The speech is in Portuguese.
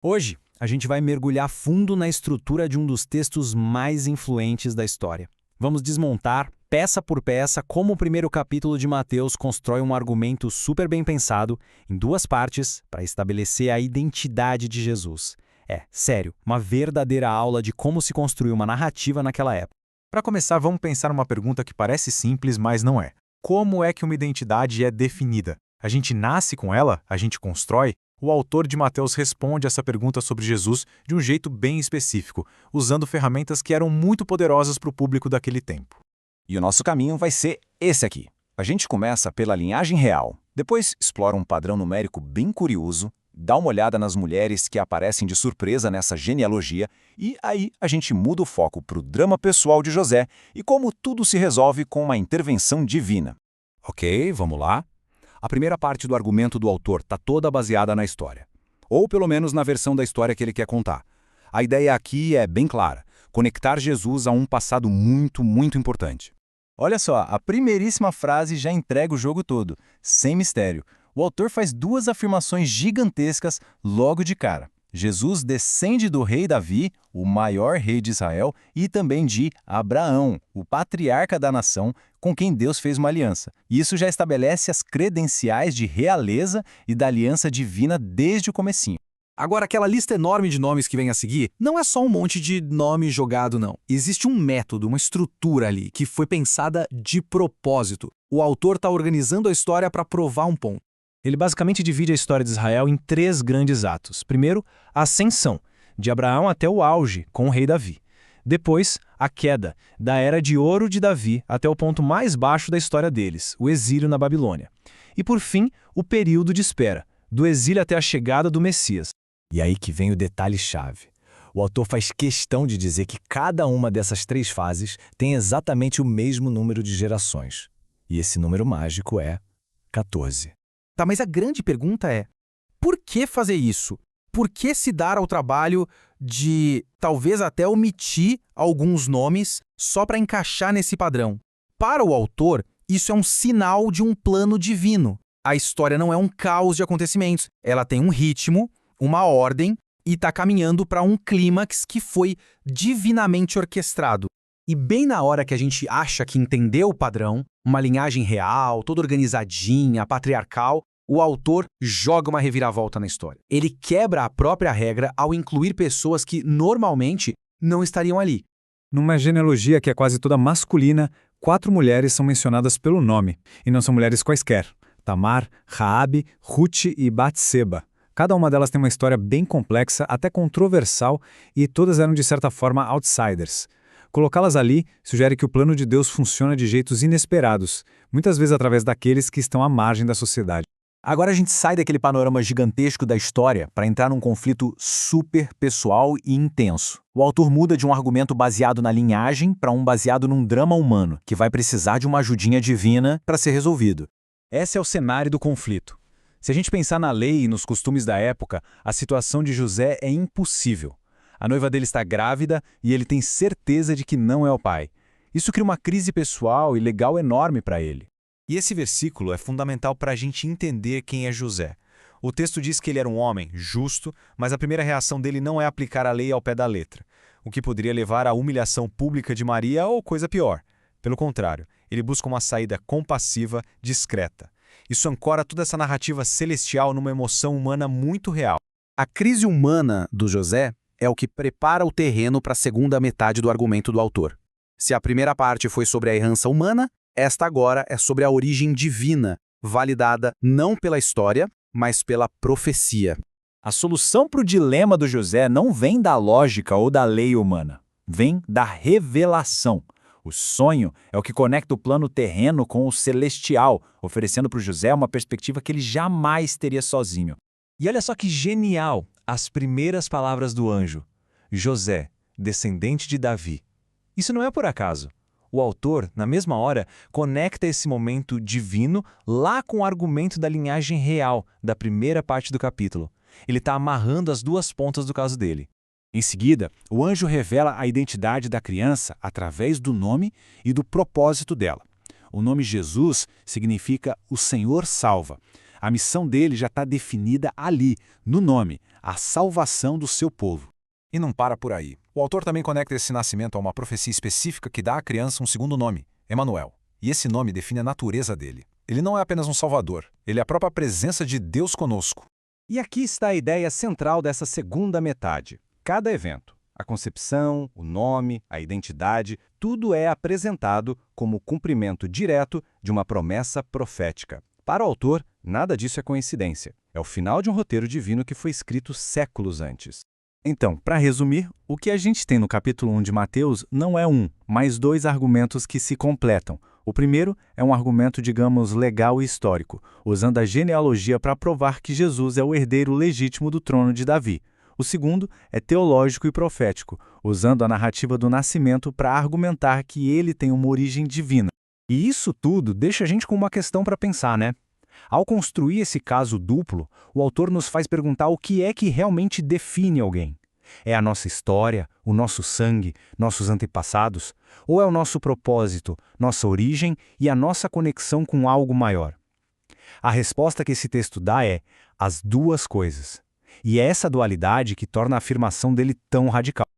Hoje, a gente vai mergulhar fundo na estrutura de um dos textos mais influentes da história. Vamos desmontar, peça por peça, como o primeiro capítulo de Mateus constrói um argumento super bem pensado, em duas partes, para estabelecer a identidade de Jesus. Sério, uma verdadeira aula de como se construiu uma narrativa naquela época. Para começar, vamos pensar numa pergunta que parece simples, mas não é. Como é que uma identidade é definida? A gente nasce com ela? A gente constrói? O autor de Mateus responde essa pergunta sobre Jesus de um jeito bem específico, usando ferramentas que eram muito poderosas para o público daquele tempo. E o nosso caminho vai ser esse aqui. A gente começa pela linhagem real, depois explora um padrão numérico bem curioso, dá uma olhada nas mulheres que aparecem de surpresa nessa genealogia, e aí a gente muda o foco para o drama pessoal de José e como tudo se resolve com uma intervenção divina. Ok, vamos lá. A primeira parte do argumento do autor está toda baseada na história. Ou pelo menos na versão da história que ele quer contar. A ideia aqui é bem clara: conectar Jesus a um passado muito importante. Olha só, a primeiríssima frase já entrega o jogo todo, sem mistério. O autor faz duas afirmações gigantescas logo de cara. Jesus descende do rei Davi, o maior rei de Israel, e também de Abraão, o patriarca da nação, com quem Deus fez uma aliança. E isso já estabelece as credenciais de realeza e da aliança divina desde o comecinho. Agora, aquela lista enorme de nomes que vem a seguir não é só um monte de nome jogado, não. Existe um método, uma estrutura ali, que foi pensada de propósito. O autor está organizando a história para provar um ponto. Ele basicamente divide a história de Israel em três grandes atos. Primeiro, a ascensão, de Abraão até o auge, com o rei Davi. Depois, a queda, da era de ouro de Davi até o ponto mais baixo da história deles, o exílio na Babilônia. E por fim, o período de espera, do exílio até a chegada do Messias. E aí que vem o detalhe-chave. O autor faz questão de dizer que cada uma dessas três fases tem exatamente o mesmo número de gerações. E esse número mágico é 14. Tá, mas a grande pergunta é: por que fazer isso? Por que se dar ao trabalho de talvez até omitir alguns nomes só para encaixar nesse padrão? Para o autor, isso é um sinal de um plano divino. A história não é um caos de acontecimentos. Ela tem um ritmo, uma ordem e está caminhando para um clímax que foi divinamente orquestrado. E bem na hora que a gente acha que entendeu o padrão, uma linhagem real, toda organizadinha, patriarcal, o autor joga uma reviravolta na história. Ele quebra a própria regra ao incluir pessoas que normalmente não estariam ali. Numa genealogia que é quase toda masculina, 4 mulheres são mencionadas pelo nome, e não são mulheres quaisquer: Tamar, Raabe, Ruth e Batseba. Cada uma delas tem uma história bem complexa, até controversial, e todas eram de certa forma outsiders. Colocá-las ali sugere que o plano de Deus funciona de jeitos inesperados, muitas vezes através daqueles que estão à margem da sociedade. Agora a gente sai daquele panorama gigantesco da história para entrar num conflito super pessoal e intenso. O autor muda de um argumento baseado na linhagem para um baseado num drama humano, que vai precisar de uma ajudinha divina para ser resolvido. Esse é o cenário do conflito. Se a gente pensar na lei e nos costumes da época, a situação de José é impossível. A noiva dele está grávida e ele tem certeza de que não é o pai. Isso cria uma crise pessoal e legal enorme para ele. E esse versículo é fundamental para a gente entender quem é José. O texto diz que ele era um homem justo, mas a primeira reação dele não é aplicar a lei ao pé da letra, o que poderia levar à humilhação pública de Maria ou coisa pior. Pelo contrário, ele busca uma saída compassiva, discreta. Isso ancora toda essa narrativa celestial numa emoção humana muito real. A crise humana do José é o que prepara o terreno para a segunda metade do argumento do autor. Se a primeira parte foi sobre a errança humana, esta agora é sobre a origem divina, validada não pela história, mas pela profecia. A solução para o dilema do José não vem da lógica ou da lei humana, vem da revelação. O sonho é o que conecta o plano terreno com o celestial, oferecendo para o José uma perspectiva que ele jamais teria sozinho. E olha só que genial as primeiras palavras do anjo: José, descendente de Davi. Isso não é por acaso. O autor, na mesma hora, conecta esse momento divino lá com o argumento da linhagem real da primeira parte do capítulo. Ele está amarrando as duas pontas do caso dele. Em seguida, o anjo revela a identidade da criança através do nome e do propósito dela. O nome Jesus significa o Senhor salva. A missão dele já está definida ali, no nome. a salvação do seu povo. E não para por aí. O autor também conecta esse nascimento a uma profecia específica que dá à criança um segundo nome, Emanuel. E esse nome define a natureza dele. Ele não é apenas um salvador, ele é a própria presença de Deus conosco. E aqui está a ideia central dessa segunda metade. Cada evento, a concepção, o nome, a identidade, tudo é apresentado como cumprimento direto de uma promessa profética. Para o autor, nada disso é coincidência. É o final de um roteiro divino que foi escrito séculos antes. Então, para resumir, o que a gente tem no capítulo 1 de Mateus não é mas dois argumentos que se completam. O primeiro é um argumento, digamos, legal e histórico, usando a genealogia para provar que Jesus é o herdeiro legítimo do trono de Davi. O segundo é teológico e profético, usando a narrativa do nascimento para argumentar que ele tem uma origem divina. E isso tudo deixa a gente com uma questão para pensar, né? Ao construir esse caso duplo, o autor nos faz perguntar o que é que realmente define alguém. É a nossa história, o nosso sangue, nossos antepassados? Ou é o nosso propósito, nossa origem e a nossa conexão com algo maior? A resposta que esse texto dá é as duas coisas. E é essa dualidade que torna a afirmação dele tão radical.